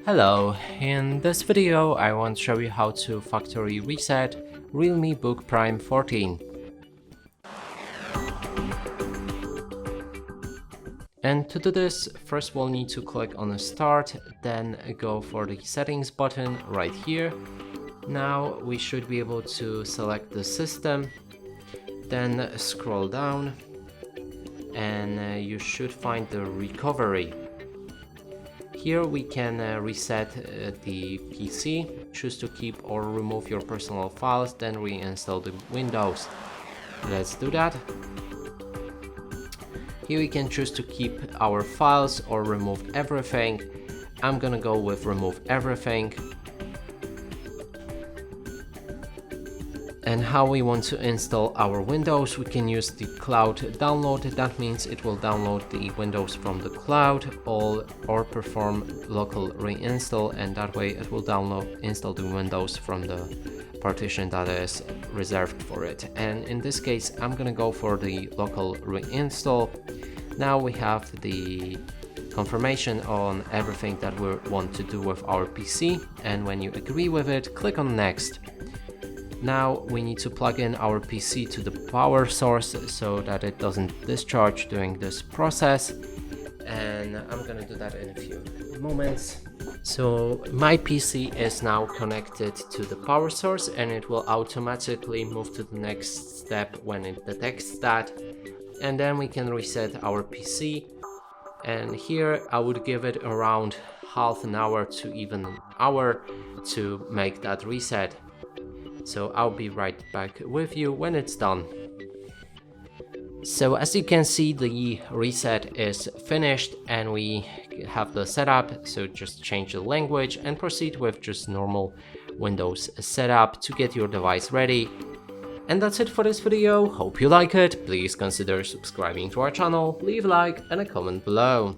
Hello, in this video I want to show you how to factory reset Realme Book Prime 14. And to do this, first we'll need to click on Start, then go for the settings button right here. Now we should be able to select the system, then scroll down and you should find the recovery. Here we can reset the PC, choose to keep or remove your personal files, then reinstall the Windows. Let's do that. Here we can choose to keep our files or remove everything. I'm gonna go with remove everything. And how we want to install our Windows, we can use the cloud download. That means it will download the Windows from the cloud or perform local reinstall, and that way it will install the Windows from the partition that is reserved for it. And in this case, I'm gonna go for the local reinstall. Now we have the confirmation on everything that we want to do with our PC, and when you agree with it, click on next. Now we need to plug in our PC to the power source so that it doesn't discharge during this process, and I'm gonna do that in a few moments. So my PC is now connected to the power source, and it will automatically move to the next step when it detects that, and then we can reset our PC. And here I would give it around half an hour to even an hour to make that reset. So I'll be right back with you when it's done. So as you can see, the reset is finished and we have the setup. So just change the language and proceed with just normal Windows setup to get your device ready. And that's it for this video. Hope you like it. Please consider subscribing to our channel, leave a like and a comment below.